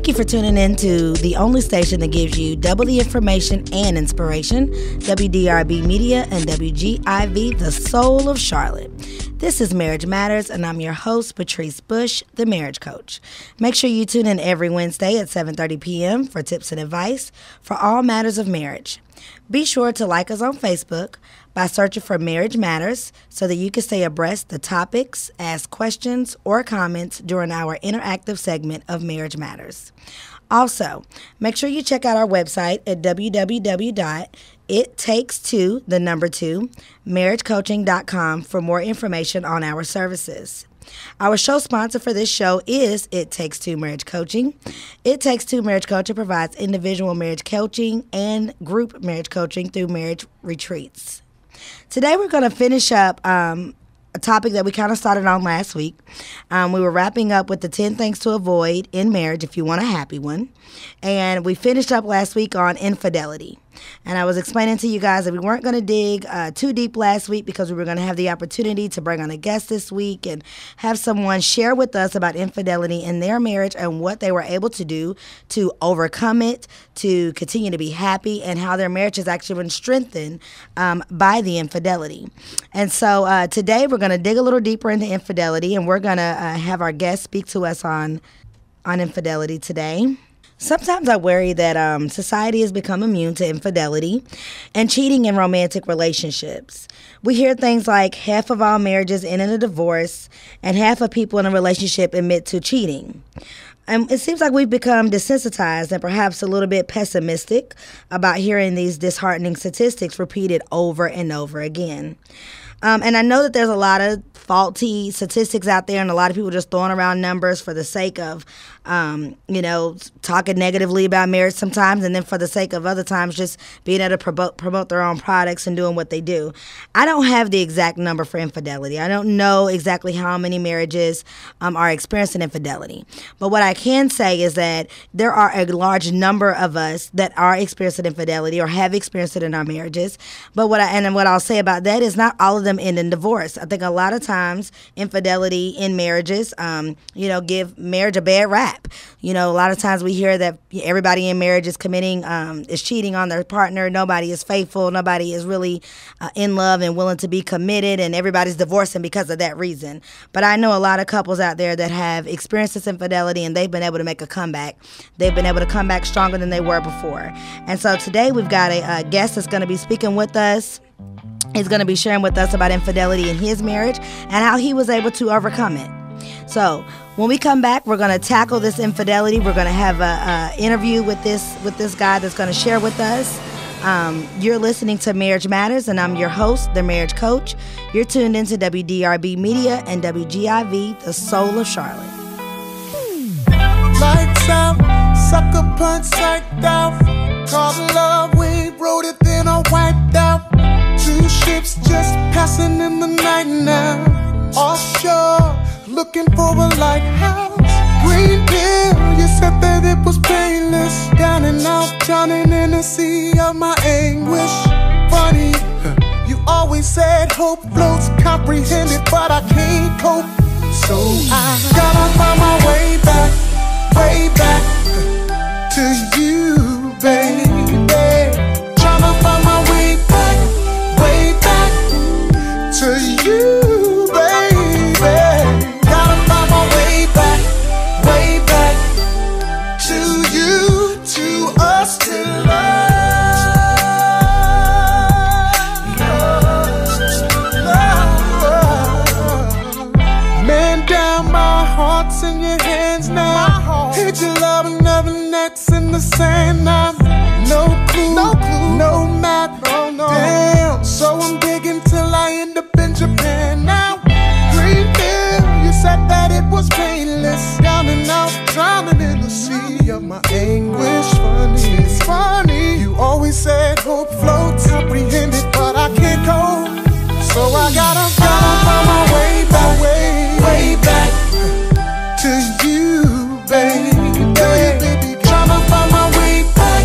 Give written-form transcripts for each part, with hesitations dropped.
Thank you for tuning in to the only station that gives you double the information and inspiration, WDRB Media and WGIV, the soul of Charlotte. This is Marriage Matters, and I'm your host, Patrice Bush, the marriage coach. Make sure you tune in every Wednesday at 7:30 p.m. for tips and advice for all matters of marriage. Be sure to like us on Facebook by searching for Marriage Matters so that you can stay abreast the topics, ask questions, or comments during our interactive segment of Marriage Matters. Also, make sure you check out our website at www.ittakes2marriagecoaching.com for more information on our services. Our show sponsor for this show is It Takes Two Marriage Coaching. It Takes Two Marriage Coaching provides individual marriage coaching and group marriage coaching through marriage retreats. Today we're going to finish up a topic that we kind of started on last week. We were wrapping up with the 10 things to avoid in marriage if you want a happy one. And we finished up last week on infidelity. And I was explaining to you guys that we weren't going to dig too deep last week because we were going to have the opportunity to bring on a guest this week and have someone share with us about infidelity in their marriage and what they were able to do to overcome it, to continue to be happy, and how their marriage has actually been strengthened by the infidelity. And so today we're going to dig a little deeper into infidelity, and we're going to have our guest speak to us on infidelity today. Sometimes I worry that society has become immune to infidelity and cheating in romantic relationships. We hear things like half of all marriages end in a divorce and half of people in a relationship admit to cheating. And it seems like we've become desensitized and perhaps a little bit pessimistic about hearing these disheartening statistics repeated over and over again. And I know that there's a lot of faulty statistics out there and a lot of people just throwing around numbers for the sake of, talking negatively about marriage sometimes, and then for the sake of other times just being able to promote their own products and doing what they do. I don't have the exact number for infidelity. I don't know exactly how many marriages are experiencing infidelity. But what I can say is that there are a large number of us that are experiencing infidelity or have experienced it in our marriages. But what I'll say about that is not all of them end in divorce. I think a lot of times infidelity in marriages, give marriage a bad rap. A lot of times we hear that everybody in marriage is is cheating on their partner. Nobody is faithful. Nobody is really in love and willing to be committed, and everybody's divorcing because of that reason. But I know a lot of couples out there that have experienced this infidelity, and they've been able to make a comeback. They've been able to come back stronger than they were before. And so today we've got a guest that's going to be speaking with us. He's going to be sharing with us about infidelity in his marriage and how he was able to overcome it. So when we come back, we're going to tackle this infidelity. We're going to have an interview with this guy that's going to share with us. You're listening to Marriage Matters, and I'm your host, the marriage coach. You're tuned into WDRB Media and WGIV, the soul of Charlotte. Lights out, sucker punch psyched out. Call love, we wrote it, then I wiped out. Two ships just passing in the night now. Offshore, looking for a lighthouse. Green pill, you said that it was painless. Down and out, drowning in the sea of my anguish. Funny, you always said hope floats, comprehended, but I can't cope. So I gotta find my way back to you, baby. Tryna find my way back to you, baby. Gotta find my way back to you, to us, to love. Man down, my heart's in your hands now. Hit your love, another net's in the sand now. No clue, no map, damn. So I'm digging till I end up in Japan now. Green pill, you said that it was painless. Down and out, drowning in the sea of my anguish. Funny, it's funny. You always said hope floats, comprehended, but I can't cope. So I gotta find my way back to you, baby. Tryna find my way back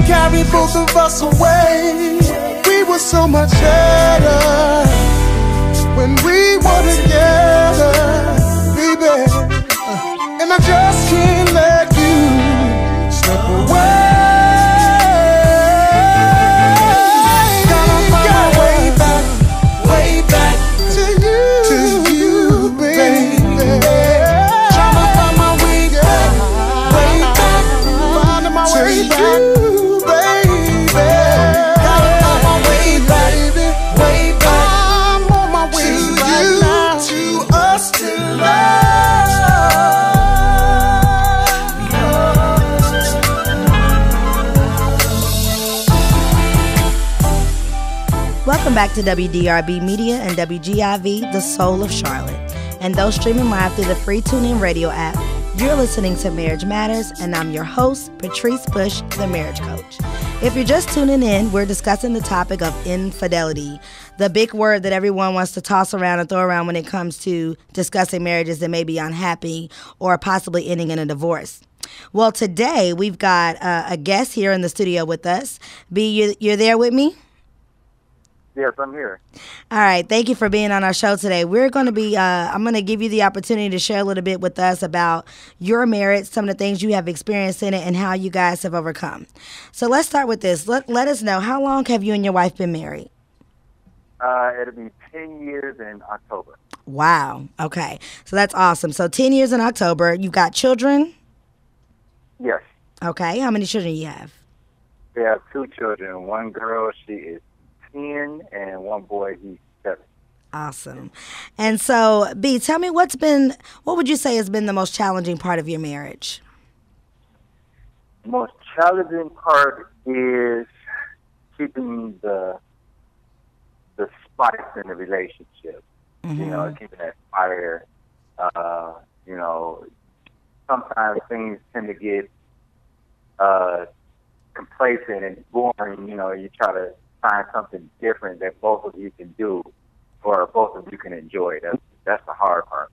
carry both of us away. We were so much better when we were together, baby. And I just can't let you slip away. Gotta find way back to you, baby. Trying to find my way back, finding my way back, baby. Gotta find my way back, I'm on my way back now, to us to love. Welcome back to WDRB Media and WGIV, the soul of Charlotte. And those streaming live through the free TuneIn radio app, you're listening to Marriage Matters, and I'm your host, Patrice Bush, the marriage coach. If you're just tuning in, we're discussing the topic of infidelity, the big word that everyone wants to toss around and throw around when it comes to discussing marriages that may be unhappy or possibly ending in a divorce. Well, today we've got a guest here in the studio with us. B, you're there with me? Yes, I'm here. All right. Thank you for being on our show today. We're going to be, I'm going to give you the opportunity to share a little bit with us about your marriage, some of the things you have experienced in it, and how you guys have overcome. So let's start with this. Let us know, how long have you and your wife been married? It'll be 10 years in October. Wow. Okay. So that's awesome. So 10 years in October. You've got children? Yes. Okay. How many children do you have? We have 2 children. One girl, she is 10, and one boy, he's 7. Awesome. And so, B, tell me what would you say has been the most challenging part of your marriage? The most challenging part is keeping the spice in the relationship. Mm-hmm. You know, keeping that fire. You know, sometimes things tend to get complacent and boring. You know, you try to find something different that both of you can do or both of you can enjoy. That's the hard part.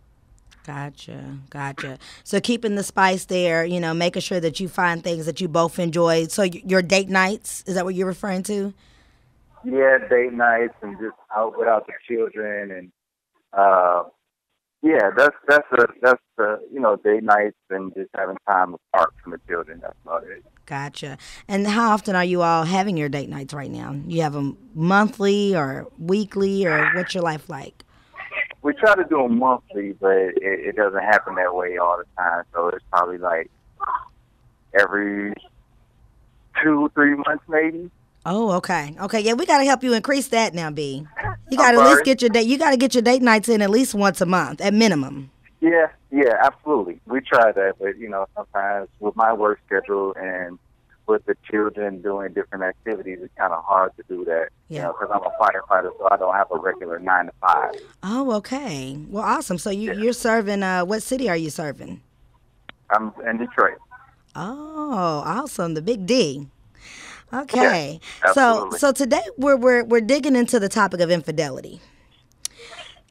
Gotcha. So keeping the spice there, you know, making sure that you find things that you both enjoy. So your date nights, is that what you're referring to? Yeah, date nights and just out without the children, and yeah, that's the you know, date nights and just having time apart from the children. That's about it. Gotcha. And how often are you all having your date nights right now? You have them monthly or weekly, or what's your life like? We try to do them monthly, but it doesn't happen that way all the time. So it's probably like every 2-3 months, maybe. Oh, okay. Yeah, we got to help you increase that now, B. You got to at least get your date. You got to get your date nights in at least once a month, at minimum. Yeah, absolutely. We try that, but you know, sometimes with my work schedule and with the children doing different activities, it's kind of hard to do that. Yeah. You know, because I'm a firefighter, so I don't have a regular 9 to 5. Oh, okay. Well, awesome. So you're serving. What city are you serving? I'm in Detroit. Oh, awesome. The Big D. Okay. Yeah, so today we're digging into the topic of infidelity.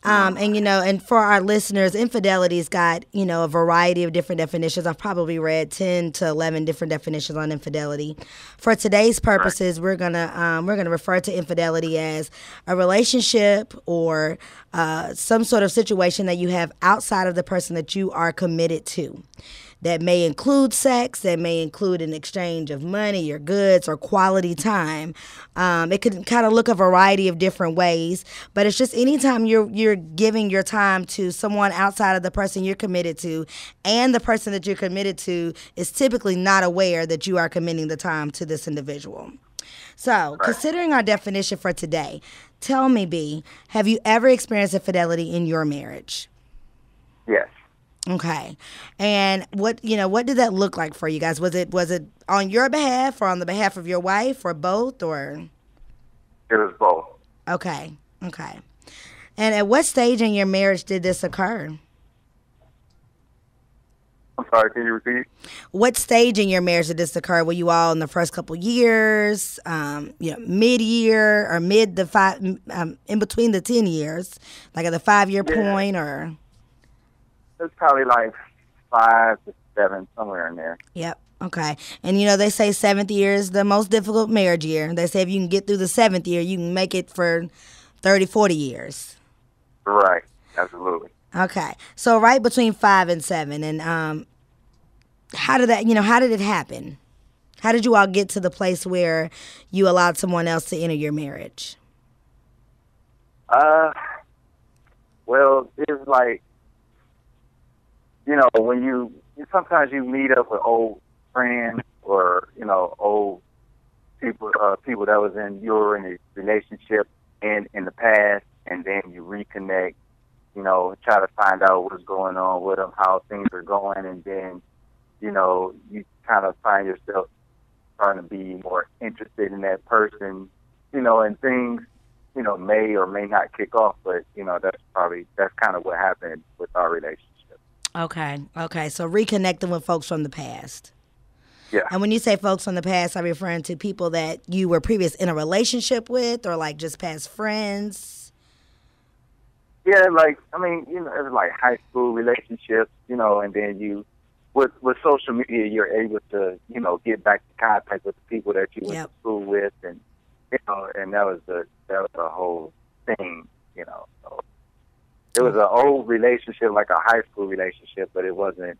And, you know, and for our listeners, infidelity's got, you know, a variety of different definitions. I've probably read 10 to 11 different definitions on infidelity. For today's purposes, we're gonna refer to infidelity as a relationship or some sort of situation that you have outside of the person that you are committed to. That may include sex, that may include an exchange of money or goods or quality time. It could kind of look a variety of different ways, but it's just anytime you're giving your time to someone outside of the person you're committed to, and the person that you're committed to is typically not aware that you are committing the time to this individual. So, considering our definition for today, tell me, B, have you ever experienced infidelity in your marriage? Yes. Okay. And what did that look like for you guys? Was it on your behalf or on the behalf of your wife or both, or? It was both. Okay. And at what stage in your marriage did this occur? I'm sorry, can you repeat? What stage in your marriage did this occur? Were you all in the first couple years, mid-year, or in between the 10 years, like at the 5-year point, or? It's probably like 5 to 7, somewhere in there. Yep. Okay. And you know, they say seventh year is the most difficult marriage year. They say if you can get through the seventh year, you can make it for 30, 40 years. Right. Absolutely. Okay. So right between 5 and 7. And how did that, how did it happen? How did you all get to the place where you allowed someone else to enter your marriage? Well, it's like, when sometimes you meet up with old friends or, old people that was you were in a relationship in the past, and then you reconnect, try to find out what's going on with them, how things are going, and then, you kind of find yourself trying to be more interested in that person, and things, may or may not kick off, but, that's kind of what happened with our relationship. Okay. So reconnecting with folks from the past. Yeah. And when you say folks from the past, are you referring to people that you were previous in a relationship with, or like just past friends? Yeah, it was like high school relationships, and then with social media, you're able to, get back in contact with the people that you went to school with, and and that was the whole thing, So it was an old relationship, like a high school relationship, but it wasn't,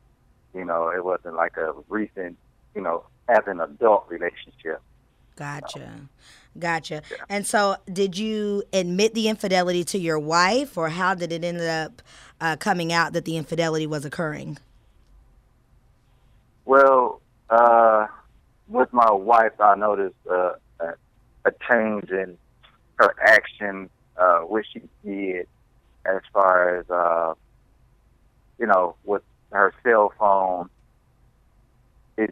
it wasn't like a recent, as an adult relationship. Gotcha. Yeah. And so did you admit the infidelity to your wife, or how did it end up coming out that the infidelity was occurring? Well, with my wife, I noticed a change in her action, what she did as far as, with her cell phone. It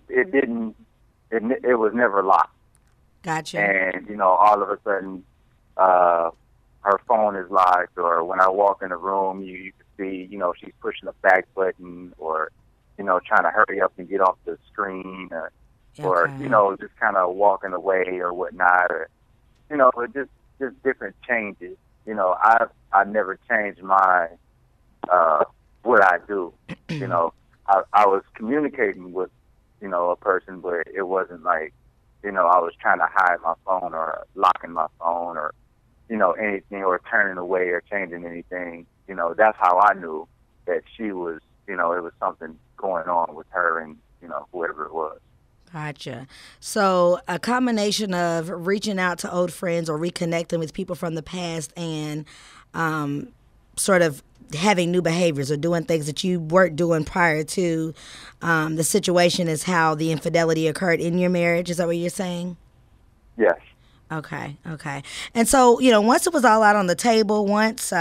was never locked. Gotcha. And, all of a sudden, her phone is locked, or when I walk in the room, you can see, she's pushing the back button, or, trying to hurry up and get off the screen, or just kind of walking away or whatnot, or, just different changes. I've never changed my, what I do. I was communicating with, a person, but it wasn't like, I was trying to hide my phone or locking my phone or, anything, or turning away or changing anything. That's how I knew that she was, it was something going on with her and, whoever it was. Gotcha. So a combination of reaching out to old friends or reconnecting with people from the past and sort of having new behaviors or doing things that you weren't doing prior to the situation is how the infidelity occurred in your marriage. Is that what you're saying? Yes. Okay. And so, once it was all out on the table, once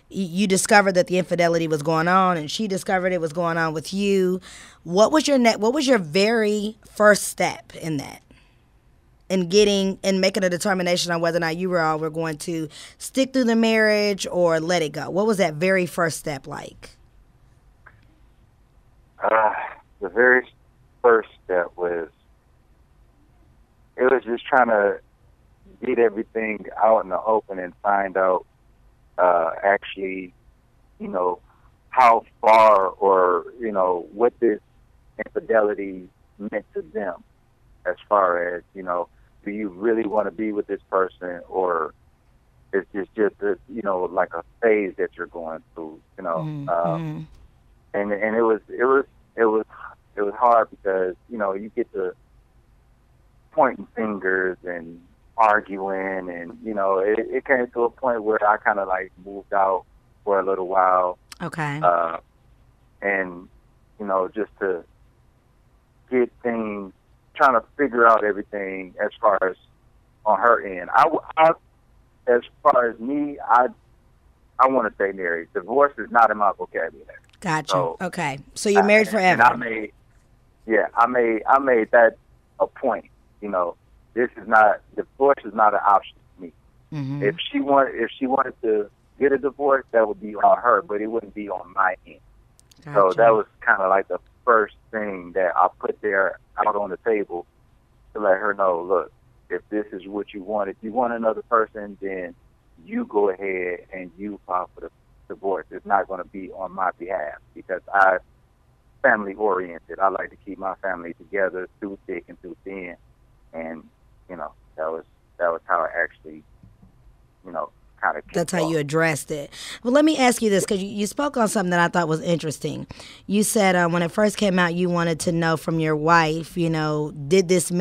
you discovered that the infidelity was going on and she discovered it was going on with you, what was your very first step in that? In making a determination on whether or not you were going to stick through the marriage or let it go. What was that very first step like? The very first step was just trying to get everything out in the open and find out actually, how far or, what this infidelity meant to them, as far as, do you really want to be with this person, or is this just a, like a phase that you're going through, and it was hard because, you get to pointing fingers and arguing, and, it came to a point where I kind of like moved out for a little while. Okay. And, just to get things, trying to figure out everything as far as on her end. As far as me, I want to stay married. Divorce is not in my vocabulary. Gotcha. So, okay. So you're married forever. And I made that a point. Divorce is not an option for me. Mm-hmm. If she wanted to get a divorce, that would be on her, but it wouldn't be on my end. Gotcha. So that was kind of like the first thing that I put there out on the table to let her know, look, if this is what you want, if you want another person, then you go ahead and you file for the divorce. It's not going to be on my behalf, because family oriented. I like to keep my family together through thick and through thin, and that was how it actually kind of That's kicked how off. you addressed it. Well, let me ask you this, because you spoke on something that I thought was interesting. You said when it first came out, you wanted to know from your wife, what did it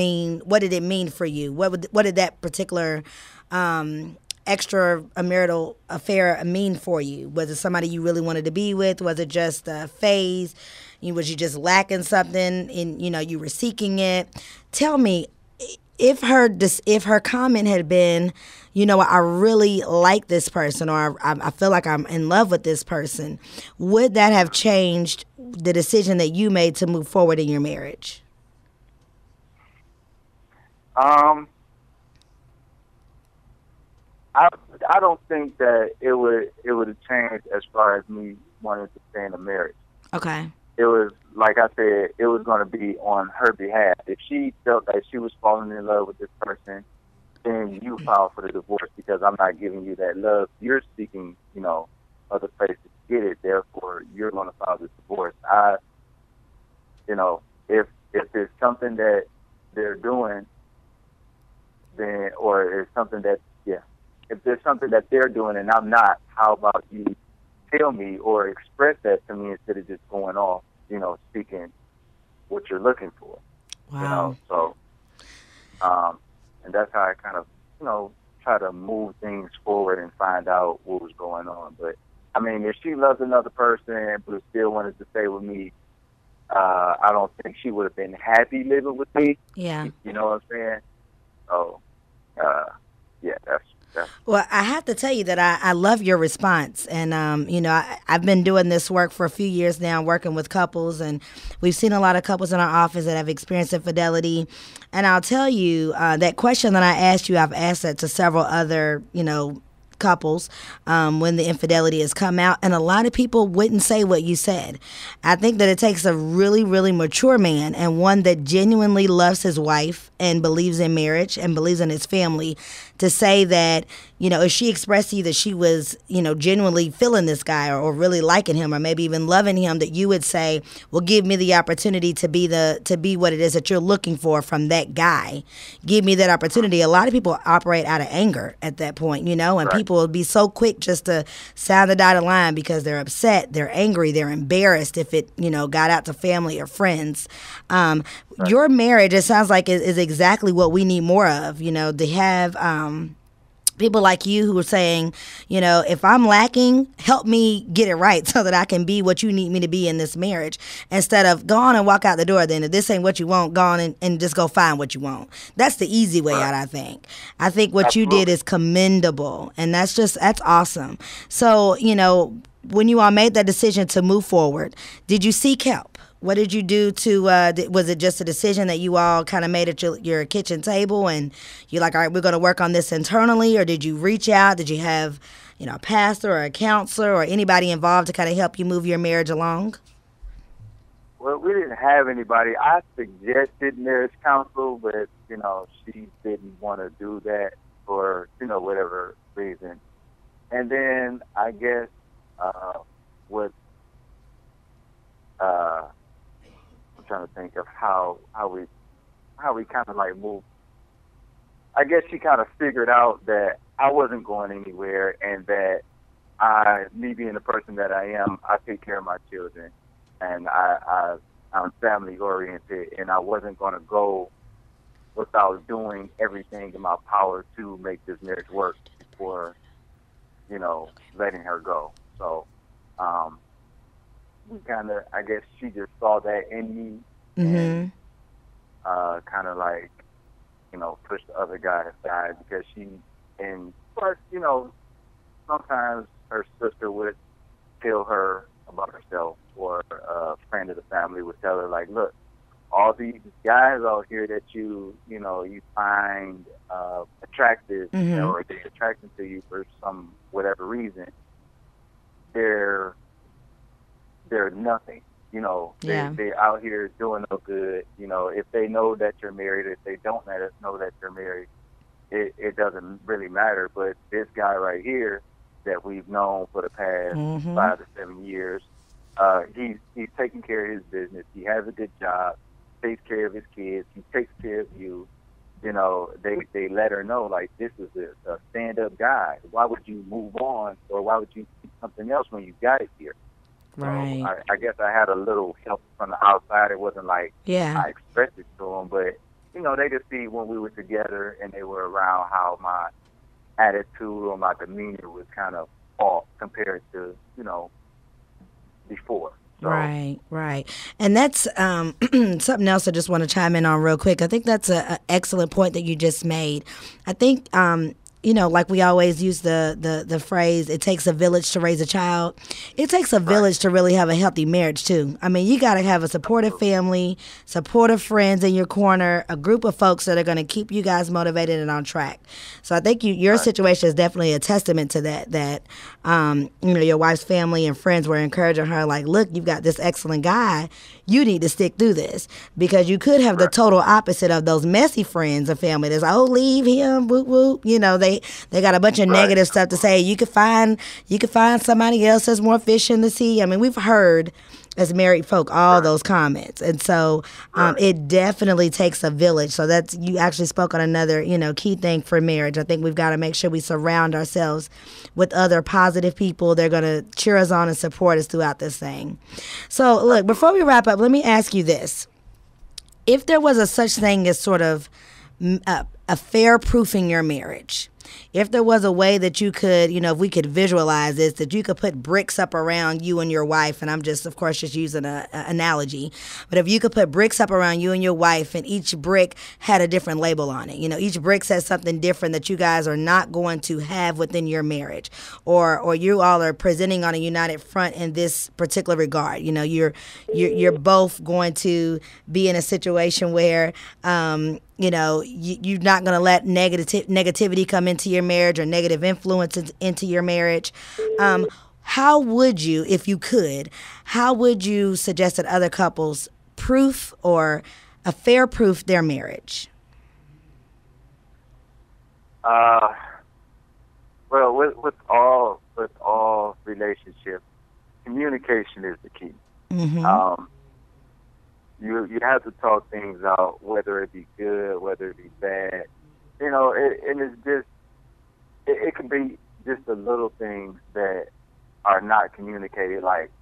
mean for you? What did that particular extramarital affair mean for you? Was it somebody you really wanted to be with? Was it just a phase? Was you just lacking something and you were seeking it? Tell me, if her comment had been, I really like this person, or I feel like I'm in love with this person, would that have changed the decision that you made to move forward in your marriage? I don't think that it would have changed as far as me wanting to stay in a marriage. Okay. It was, like I said, it was going to be on her behalf. If she felt that she was falling in love with this person, then you file for the divorce, because I'm not giving you that love. You're seeking, other places to get it. Therefore, you're going to file this divorce. If it's something that they're doing, then, or it's something that, if there's something that they're doing and I'm not, how about you tell me or express that to me instead of just going off, speaking what you're looking for. Wow. So, and that's how I kind of, try to move things forward and find out what was going on. But, I mean, if she loves another person but still wanted to stay with me, I don't think she would have been happy living with me. Yeah. You know what I'm saying? So, yeah, that's. Well, I have to tell you that I love your response. And, I've been doing this work for a few years now, working with couples. And we've seen a lot of couples in our office that have experienced infidelity. And I'll tell you, that question that I asked you, I've asked that to several other, couples when the infidelity has come out, and a lot of people wouldn't say what you said. I think that it takes a really, really mature man, and one that genuinely loves his wife and believes in marriage and believes in his family, to say that, if she expressed to you that she was, genuinely feeling this guy, or really liking him, or maybe even loving him, that you would say, well, give me the opportunity to be what it is that you're looking for from that guy. Give me that opportunity. A lot of people operate out of anger at that point, and Right. people will be so quick just to sound the dotted line because they're upset, they're angry, they're embarrassed if it, got out to family or friends. Right. Your marriage, it sounds like, is exactly what we need more of, to have people like you who are saying, if I'm lacking, help me get it right so that I can be what you need me to be in this marriage, instead of go on and walk out the door. Then if this ain't what you want, go on and just go find what you want. That's the easy way out, I think. I think what you did is commendable, and that's awesome. So, when you all made that decision to move forward, did you seek help? What did you do to, was it just a decision that you all kind of made at your kitchen table, and you're like, all right, we're going to work on this internally? Or did you reach out? Did you have, a pastor or a counselor or anybody involved to kind of help you move your marriage along? Well, we didn't have anybody. I suggested marriage counsel, but, she didn't want to do that for, whatever reason. And then I guess what I'm trying to think of how we kind of like moved. I guess she kind of figured out that I wasn't going anywhere, and that me being the person that I am, I take care of my children, and I'm family oriented, and I wasn't going to go without doing everything in my power to make this marriage work before, letting her go. So, we kind of, I guess she just saw that in me, and kind of like, pushed the other guy aside, because and plus, sometimes her sister would tell her about herself, or a friend of the family would tell her, like, look, all these guys out here that you find attractive, or they're attracted to you for some whatever reason, they're nothing. They're out here doing no good. If they know that you're married, if they don't know that you're married, it doesn't really matter. But this guy right here that we've known for the past 5 to 7 years, he's taking care of his business. He has a good job, takes care of his kids. He takes care of you. You know, they let her know, like, this is a stand-up guy. Why would you move on, or why would you do something else when you got it here? Right. So I guess I had a little help from the outside. It wasn't like I expressed it to them, but, you know, they just see when we were together and they were around how my attitude or my demeanor was kind of off compared to, you know, before. So. Right. And that's something else I just want to chime in on real quick. I think that's an excellent point that you just made. I think, you know, like we always use the phrase, it takes a village to raise a child. It takes a village to really have a healthy marriage, too. I mean, you got to have a supportive family, supportive friends in your corner, a group of folks that are going to keep you guys motivated and on track. So I think your situation is definitely a testament to that, you know, your wife's family and friends were encouraging her, like, look, you've got this excellent guy. You need to stick through this, because you could have the total opposite of those messy friends and family that's, oh, leave him, whoop, whoop. You know, they got a bunch of negative stuff to say. You could find somebody else that's more fish in the sea. I mean, we've heard as married folk all those comments, and so it definitely takes a village. So that's, you actually spoke on another, you know, key thing for marriage. I think we've got to make sure we surround ourselves with other positive people. They're going to cheer us on and support us throughout this thing. So look, before we wrap up, let me ask you this: if there was a such thing as sort of a fair proofing your marriage, if there was a way that you could, you know, if we could visualize this, that you could put bricks up around you and your wife, and I'm just, of course, just using an analogy, but if you could put bricks up around you and your wife, and each brick had a different label on it, you know, each brick says something different that you guys are not going to have within your marriage, or you all are presenting on a united front in this particular regard. You know, you're both going to be in a situation where, you know, you're not going to let negativity come into your marriage, or negative influences into your marriage. How would you, if you could, how would you suggest that other couples proof or a fair proof their marriage? Well, with all relationships, communication is the key. Mm-hmm. You have to talk things out, whether it be good, whether it be bad. You know, and it's just, it can be just the little things that are not communicated. Like,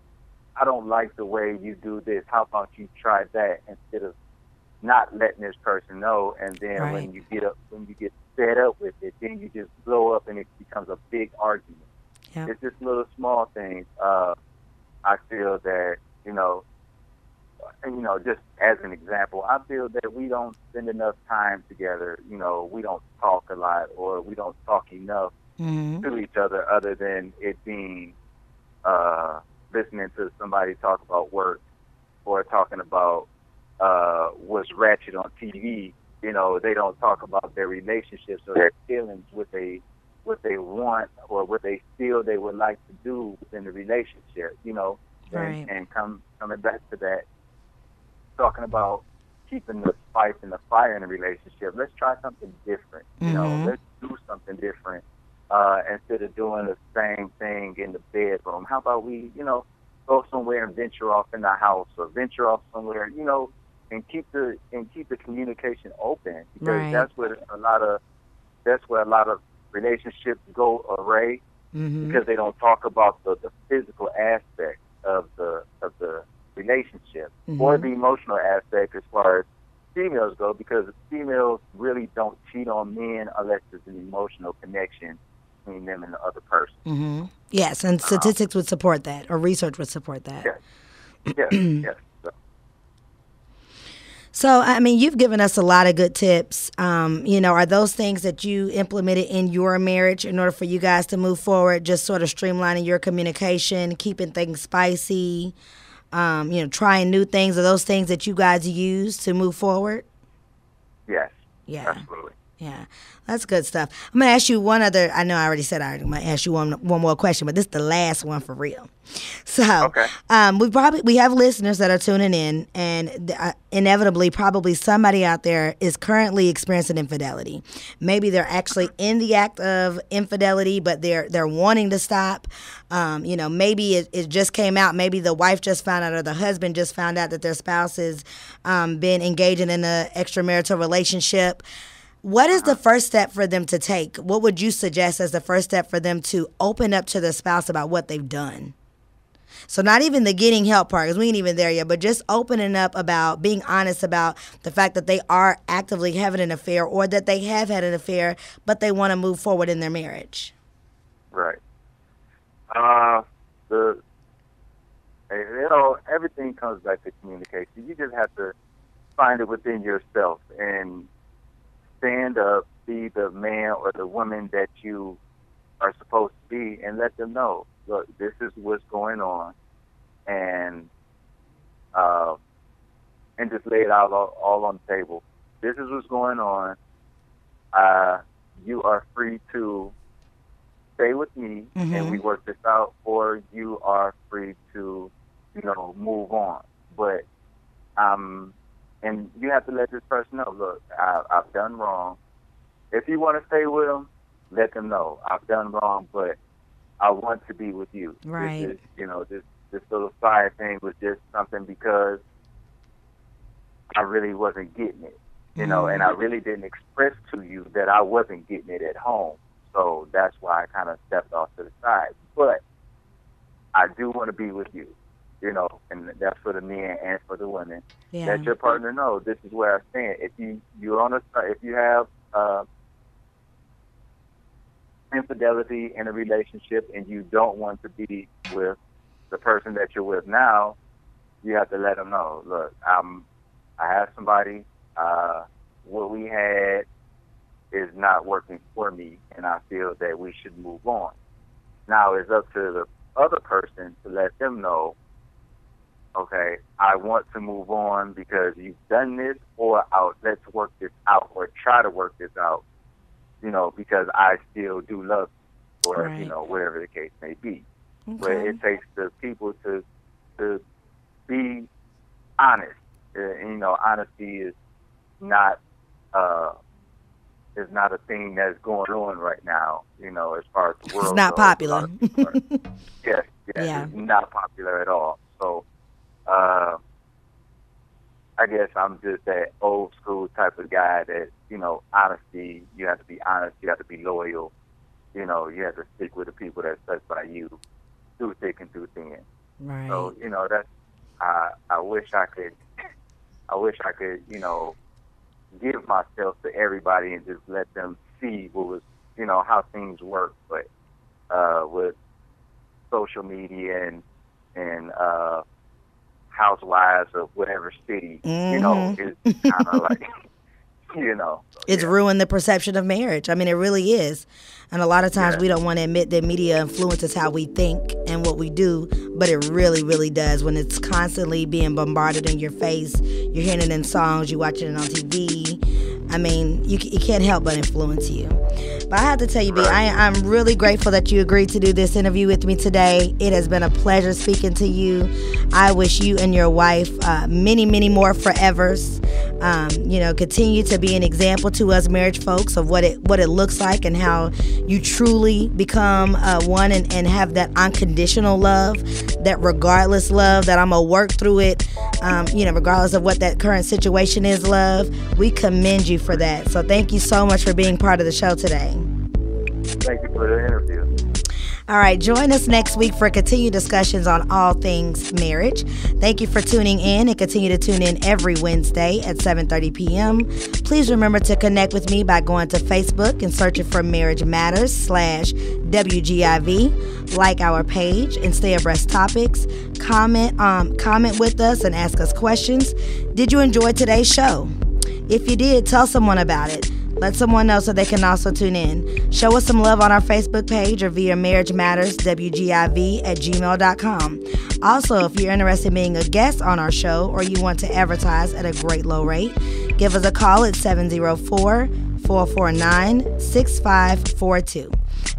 I don't like the way you do this. How about you try that, instead of not letting this person know. And then when you get fed up with it, then you just blow up and it becomes a big argument. Yep. It's just little small things. I feel that, you know, and, you know, just as an example, I feel that we don't spend enough time together. You know, we don't talk a lot, or we don't talk enough to each other than it being listening to somebody talk about work, or talking about what's ratchet on TV. You know, they don't talk about their relationships or their feelings, what they want, or what they feel they would like to do within the relationship. You know, and coming back to that, talking about keeping the spice and the fire in a relationship. Let's try something different. You know, let's do something different instead of doing the same thing in the bedroom. How about we, you know, go somewhere and venture off in the house, or venture off somewhere, you know, and keep the communication open, because that's where a lot of relationships go awry, because they don't talk about the physical aspect of the relationship, or the emotional aspect as far as females go, because females really don't cheat on men unless there's an emotional connection between them and the other person. Yes, and statistics would support that, or research would support that. Yes. So, I mean, you've given us a lot of good tips. You know, are those things that you implemented in your marriage in order for you guys to move forward, just sort of streamlining your communication, keeping things spicy, you know, trying new things? Are those things that you guys use to move forward? Yes. Yeah. Absolutely. Yeah, that's good stuff. I'm gonna ask you one other. I know I already said I'm gonna ask you one more question, but this is the last one for real. So, Okay. we have listeners that are tuning in, and inevitably, probably somebody out there is currently experiencing infidelity. Maybe they're actually in the act of infidelity, but they're wanting to stop. Maybe it just came out. Maybe the wife just found out, or the husband just found out that their spouse has been engaging in an extramarital relationship. What is the first step for them to take? What would you suggest as the first step for them to open up to their spouse about what they've done? So not even the getting help part, because we ain't even there yet, but just opening up about being honest about the fact that they are actively having an affair, or that they have had an affair, but they want to move forward in their marriage. Right. Everything comes back to communication. You just have to find it within yourself and stand up, be the man or the woman that you are supposed to be, and let them know, look, this is what's going on, and just lay it out all on the table. This is what's going on. You are free to stay with me, and we work this out, or you are free to, move on. But and you have to let this person know, look, I've done wrong. If you want to stay with them, let them know, I've done wrong, but I want to be with you. Right. This little side thing was just something because I really wasn't getting it, and I really didn't express to you that I wasn't getting it at home. So that's why I kind of stepped off to the side. But I do want to be with you. And that's for the men and for the women. Yeah. Let your partner know, this is where I stand. If you have infidelity in a relationship and you don't want to be with the person that you're with now, you have to let them know, look, I have somebody. What we had is not working for me, and I feel that we should move on. Now it's up to the other person to let them know, okay, I want to move on because you've done this, or let's work this out, or try to work this out, because I still do love you, or, right. Whatever the case may be. Okay. But it takes the people to be honest. Honesty is not a thing that's going on right now, as far as the world It's not goes. popular. Yes, Yeah. It's not popular at all. So, I guess I'm just that old school type of guy that, honesty, you have to be honest, you have to be loyal, you have to stick with the people that stuck by you through thick and through thin. Right. So, that's, I wish I could, give myself to everybody and just let them see what was, how things work. But with social media and housewives of whatever city, it's kind of like, It's ruined the perception of marriage. I mean, it really is. And a lot of times we don't want to admit that media influences how we think and what we do, but it really, really does. When it's constantly being bombarded in your face, you're hearing it in songs, you're watching it on TV. I mean, it can't help but influence you. But I have to tell you, B, I'm really grateful that you agreed to do this interview with me today. It has been a pleasure speaking to you. I wish you and your wife many, many more forevers. Continue to be an example to us marriage folks of what it looks like and how you truly become one and have that unconditional love, that regardless love, that I'm going to work through it, regardless of what that current situation is, love. We commend you for that. So thank you so much for being part of the show today. Thank you for the interview. All right, join us next week for continued discussions on all things marriage. Thank you for tuning in, and continue to tune in every Wednesday at 7:30 p.m. Please remember to connect with me by going to Facebook and searching for Marriage Matters /WGIV. Like our page and stay abreast topics. Comment with us and ask us questions. Did you enjoy today's show? If you did, tell someone about it. Let someone know so they can also tune in. Show us some love on our Facebook page or via marriagematterswgiv@gmail.com. Also, if you're interested in being a guest on our show or you want to advertise at a great low rate, give us a call at 704-4 449-6542.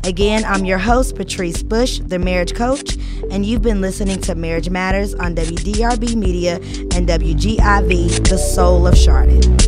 Again, I'm your host, Patrice Bush, the marriage coach, and you've been listening to Marriage Matters on WDRB Media and WGIV, the soul of Charlotte.